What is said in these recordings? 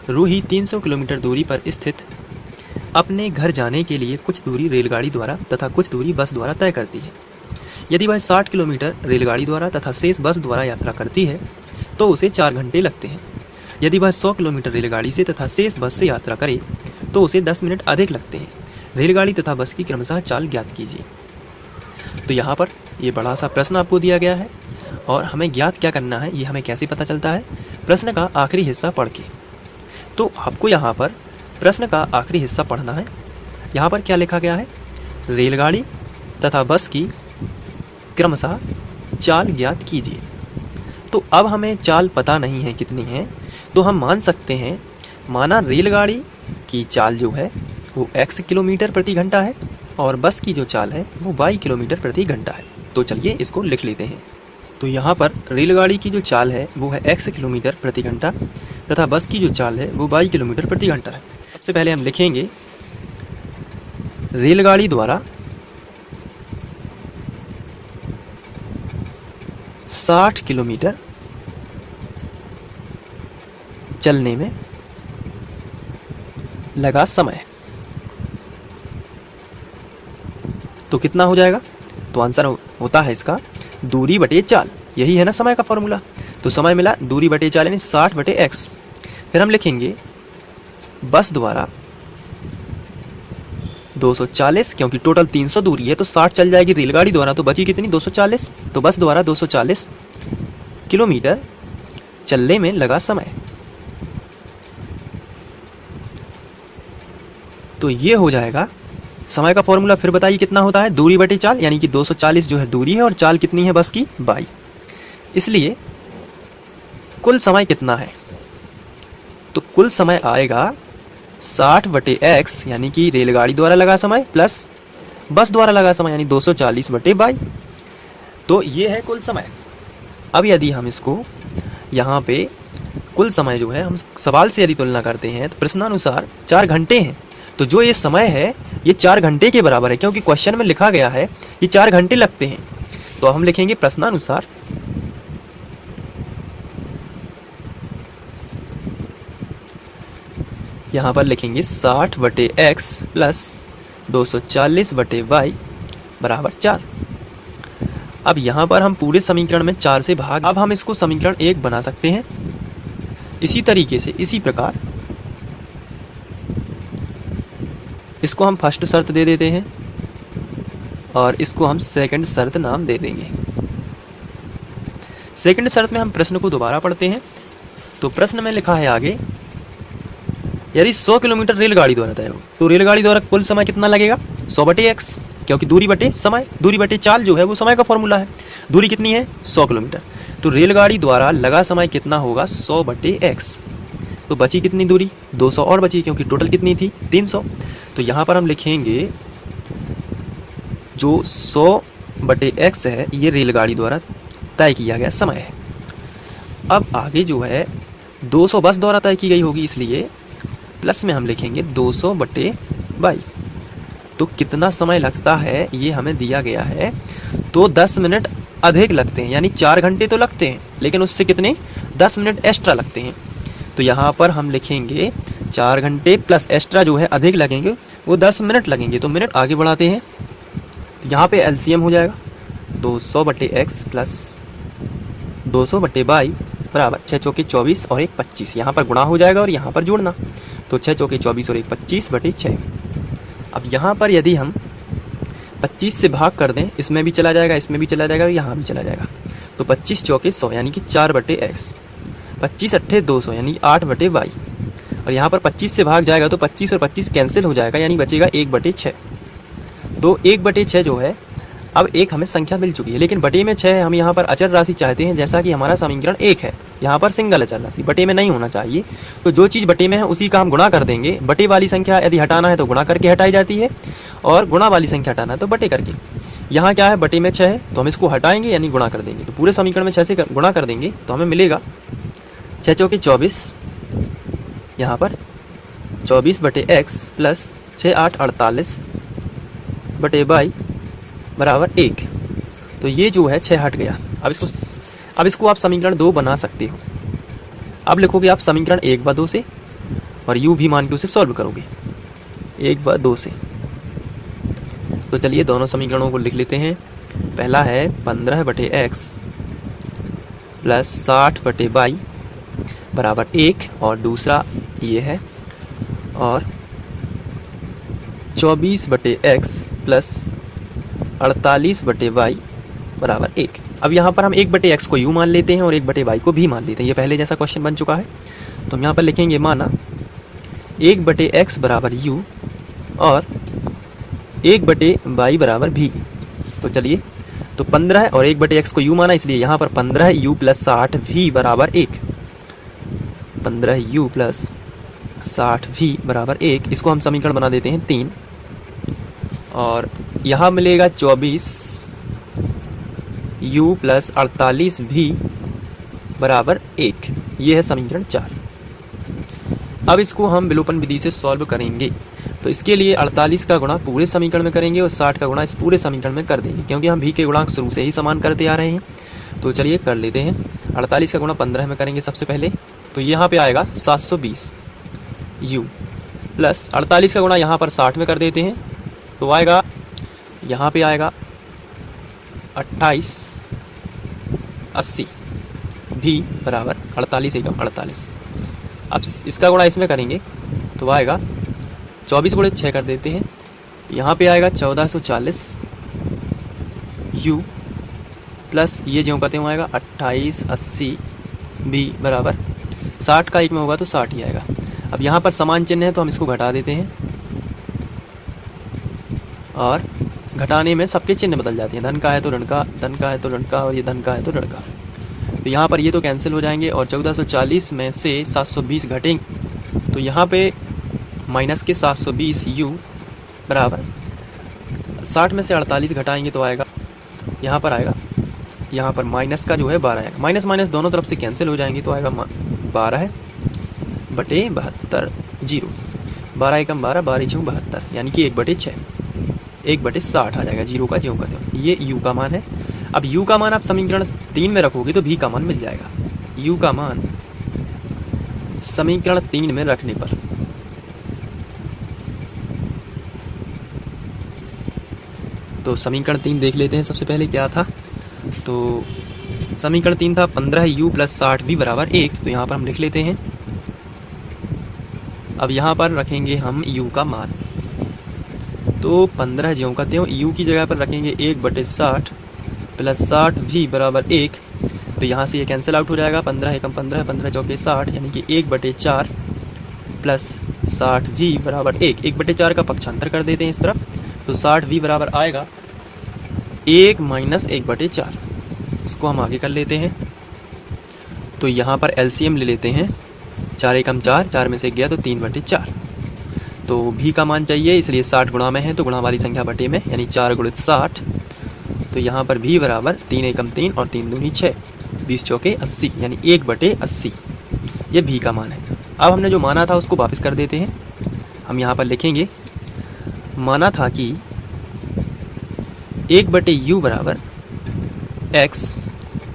Ruhi 300 kilometre दूरी पर स्थित अपने घर जाने के लिए कुछ दूरी रेलगाड़ी द्वारा तथा कुछ दूरी बस द्वारा तय करती है। यदि वह 60 किलोमीटर रेलगाड़ी द्वारा तथा शेष बस द्वारा यात्रा करती है तो उसे 4 घंटे लगते हैं। यदि वह 100 किलोमीटर रेलगाड़ी से तथा शेष बस से यात्रा करे तो उसे 10 मिनट अधिक लगते हैं। रेलगाड़ी तथा बस की क्रमशः चाल ज्ञात कीजिए। तो यहाँ पर ये बड़ा सा प्रश्न आपको दिया गया है और हमें ज्ञात क्या करना है ये हमें कैसे पता चलता है, प्रश्न का आखिरी हिस्सा पढ़ के। तो आपको यहाँ पर प्रश्न का आखिरी हिस्सा पढ़ना है। यहाँ पर क्या लिखा गया है, रेलगाड़ी तथा बस की क्रमशः चाल ज्ञात कीजिए। तो अब हमें चाल पता नहीं है कितनी है, तो हम मान सकते हैं, माना रेलगाड़ी की चाल जो है वो x किलोमीटर प्रति घंटा है और बस की जो चाल है वो y किलोमीटर प्रति घंटा है। तो चलिए इसको लिख लेते हैं। तो यहाँ पर रेलगाड़ी की जो चाल है वो है x किलोमीटर प्रति घंटा तथा बस की जो चाल है वो y किलोमीटर प्रति घंटा है। सबसे पहले हम लिखेंगे रेलगाड़ी द्वारा 60 किलोमीटर चलने में लगा समय। तो कितना हो जाएगा, तो आंसर होता है इसका दूरी बटे चाल। यही है ना समय का फॉर्मूला। तो समय मिला दूरी बटे चाल यानी 60 बटे x। फिर हम लिखेंगे बस द्वारा 240, क्योंकि टोटल 300 दूरी है तो 60 चल जाएगी रेलगाड़ी द्वारा, तो बची कितनी 240। तो बस द्वारा 240 किलोमीटर चलने में लगा समय। तो ये हो जाएगा समय का फॉर्मूला। फिर बताइए कितना होता है, दूरी बटे चाल, यानी कि 240 जो है दूरी है और चाल कितनी है बस की 22। इसलिए कुल समय कितना है, तो कुल समय आएगा 60 बटे x यानी कि रेलगाड़ी द्वारा लगा समय प्लस बस द्वारा लगा समय यानी 240 बटे 22। तो ये है कुल समय। अब यदि हम इसको यहाँ पे कुल समय जो है हम सवाल से यदि तुलना करते हैं तो प्रश्नानुसार 4 घंटे हैं। तो जो ये समय है ये 4 घंटे के बराबर है, क्योंकि क्वेश्चन में लिखा गया है ये 4 घंटे लगते हैं। तो हम लिखेंगे प्रश्नानुसार यहाँ पर लिखेंगे 60 बटे x प्लस 240 बटे y बराबर 4। अब यहाँ पर हम पूरे समीकरण में 4 से भाग, अब हम इसको समीकरण 1 बना सकते हैं। इसी तरीके से इसी प्रकार इसको हम फर्स्ट शर्त दे देते हैं और इसको हम सेकंड शर्त नाम दे देंगे। सेकंड शर्त में हम प्रश्न को दोबारा पढ़ते हैं। तो प्रश्न में लिखा है आगे, यदि 100 किलोमीटर रेलगाड़ी द्वारा तय हो तो रेलगाड़ी द्वारा कुल समय कितना लगेगा 100 बटे x, क्योंकि दूरी बटे समय, दूरी बटे चाल जो है वो समय का फॉर्मूला है। दूरी कितनी है 100 किलोमीटर, तो रेलगाड़ी द्वारा लगा समय कितना होगा 100 बटे x। तो बची कितनी दूरी 200 और बची, क्योंकि टोटल कितनी थी 300। तो यहाँ पर हम लिखेंगे जो 100 बटे x है ये रेलगाड़ी द्वारा तय किया गया समय है। अब आगे जो है 200 बस द्वारा तय की गई होगी, इसलिए प्लस में हम लिखेंगे 200 बटे 22। तो कितना समय लगता है ये हमें दिया गया है, तो 10 मिनट अधिक लगते हैं, यानी 4 घंटे तो लगते हैं लेकिन उससे कितने 10 मिनट एक्स्ट्रा लगते हैं। तो यहाँ पर हम लिखेंगे 4 घंटे प्लस एक्स्ट्रा जो है अधिक लगेंगे वो 10 मिनट लगेंगे। तो मिनट आगे बढ़ाते हैं, यहाँ पे एलसीएम हो जाएगा 200 बटे x प्लस 200 बटे 22 बराबर 6 चौके 24 और 1 25। यहाँ पर गुणा हो जाएगा और यहाँ पर जोड़ना, तो 6 चौके 24 और 1 25 बटे 6। अब यहाँ पर यदि हम 25 से भाग कर दें, इसमें भी चला जाएगा, इसमें भी चला जाएगा, यहाँ भी चला जाएगा, तो 25 चौके 100 यानी कि 4 बटे x, 25 अट्ठे 200 यानी 8 बटे 22। और यहाँ पर 25 से भाग जाएगा तो 25 और 25 कैंसिल हो जाएगा, यानी बचेगा 1 बटे 6। तो 1 बटे 6 जो है, अब एक हमें संख्या मिल चुकी है, लेकिन बटे में 6 हम यहाँ पर अचर राशि चाहते हैं, जैसा कि हमारा समीकरण 1 है। यहाँ पर सिंगल अचर राशि बटे में नहीं होना चाहिए। तो जो चीज़ बटे में है उसी का हम गुणा कर देंगे। बटे वाली संख्या यदि हटाना है तो गुणा करके हटाई जाती है, और गुणा वाली संख्या हटाना है तो बटे करके। यहाँ क्या है, बटे में 6 है तो हम इसको हटाएंगे यानी गुणा कर देंगे। तो पूरे समीकरण में 6 से गुणा कर देंगे तो हमें मिलेगा 6 चौके 24, यहाँ पर 24 बटे x प्लस 6 8 48 बटे 22 बराबर 1। तो ये जो है 6 हट गया। अब इसको आप समीकरण 2 बना सकते हो। अब लिखोगे आप समीकरण 1 व 2 से, और u भी मान के उसे सॉल्व करोगे 1/2 से। तो चलिए दोनों समीकरणों को लिख लेते हैं। पहला है 15/x प्लस 60/y बराबर 1, और दूसरा ये है और 24/x प्लस 48/y बराबर 1। अब यहाँ पर हम 1/x को u मान लेते हैं और 1/y को भी मान लेते हैं। ये पहले जैसा क्वेश्चन बन चुका है। तो हम यहाँ पर लिखेंगे माना 1/x बराबर u और 1/y बराबर v। तो चलिए, तो 15 और 1/x को u माना, इसलिए यहाँ पर 15u प्लस 60v बराबर 1। 15u प्लस 60v बराबर 1, इसको हम समीकरण बना देते हैं 3। और यहाँ मिलेगा 24u प्लस 48v बराबर 1। ये है समीकरण 4। अब इसको हम विलोपन विधि से सॉल्व करेंगे। तो इसके लिए 48 का गुणा पूरे समीकरण में करेंगे और 60 का गुणा इस पूरे समीकरण में कर देंगे, क्योंकि हम v के गुणांक शुरू से ही समान करते आ रहे हैं। तो चलिए कर लेते हैं। 48 का गुणा 15 में करेंगे सबसे पहले, तो यहाँ पे आएगा 720u प्लस 48 का गुणा यहाँ पर 60 में कर देते हैं, तो आएगा यहाँ पे आएगा 2880 v बराबर 48 एकम 48। अब इसका गुणा इसमें करेंगे तो आएगा 24 गुणे 6 कर देते हैं, यहाँ पे आएगा 1440 u प्लस ये जो कहते हैं आएगा 2880 v बराबर 60 का 1 में होगा तो 60 ही आएगा। अब यहाँ पर समान चिन्ह है तो हम इसको घटा देते हैं और घटाने में सबके चिन्ह बदल जाते हैं। धन का है तो ऋण का, धन का है तो ऋण का, और ये धन का है तो ऋण का। तो यहाँ पर ये तो कैंसिल हो जाएंगे और 1440 में से 720 घटेंगे तो यहाँ पे माइनस के 720 u बराबर 60 में से 48 घटाएंगे तो आएगा यहाँ पर आएगा, यहाँ पर माइनस का जो है 12 आएगा। माइनस माइनस दोनों तरफ से कैंसिल हो जाएंगे तो आएगा 12/72 जीरो। 12 एकम 12, 12 छूँ 72, यानी कि 1/6, 1/60 आ जाएगा। जीरो का ज्यों कहते हो, ये u का मान है। अब u का मान आप समीकरण 3 में रखोगे तो v का मान मिल जाएगा। u का मान समीकरण 3 में रखने पर तो समीकरण 3 देख लेते हैं सबसे पहले क्या था। तो समीकरण 3 था 15u प्लस 60v बराबर 1। तो यहाँ पर हम लिख लेते हैं। अब यहाँ पर रखेंगे हम u का मान, तो 15 ज्यों का त्यों u की जगह पर रखेंगे 1/60 प्लस 60v बराबर 1। तो यहाँ से ये कैंसिल आउट हो जाएगा। 15 एकम 15, 15 चौके 60, यानी कि 1/4 प्लस 60v बराबर 1। 1/4 का पक्षांतर कर देते हैं इस तरफ, तो 60v बराबर आएगा 1 माइनस 1/4। इसको हम आगे कर लेते हैं। तो यहाँ पर एलसीएम ले लेते हैं। 4 एकम 4, 4 में से गया तो 3/4। तो v का मान चाहिए, इसलिए 60 गुणा में है तो गुणा वाली संख्या बटे में, यानी 4 गुणित 60। तो यहाँ पर v बराबर 3 एकम 3 और 3 दूनी 6, 20 चौके 80, यानी 1/80। ये v का मान है। अब हमने जो माना था उसको वापस कर देते हैं। हम यहाँ पर लिखेंगे माना था कि 1/u बराबर x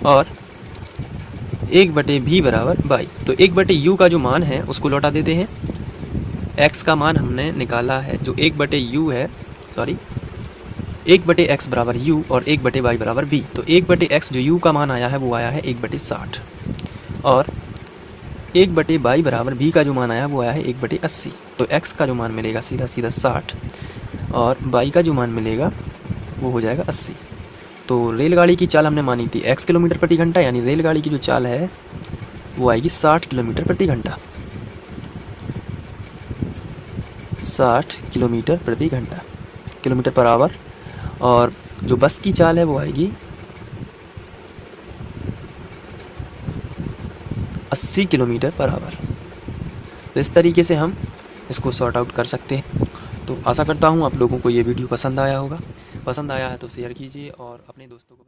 और 1/v बराबर y। तो 1/u का जो मान है उसको लौटा देते हैं। x का मान हमने निकाला है जो 1/u है, 1/x बराबर u और 1/y बराबर v। तो 1/x जो u का मान आया है वो आया है 1/60 और 1/y बराबर v का जो मान आया वो आया है 1/80। तो x का जो मान मिलेगा सीधा सीधा 60 और y का जो मान मिलेगा वो हो जाएगा 80। तो रेलगाड़ी की चाल हमने मानी थी x किलोमीटर प्रति घंटा, यानी रेलगाड़ी की जो चाल है वो आएगी 60 किलोमीटर प्रति घंटा, 60 किलोमीटर प्रति घंटा, किलोमीटर पर आवर। और जो बस की चाल है वो आएगी 80 किलोमीटर पर आवर। तो इस तरीके से हम इसको सॉर्ट आउट कर सकते हैं। तो आशा करता हूँ आप लोगों को ये वीडियो पसंद आया होगा। पसंद आया है तो शेयर कीजिए और अपने दोस्तों को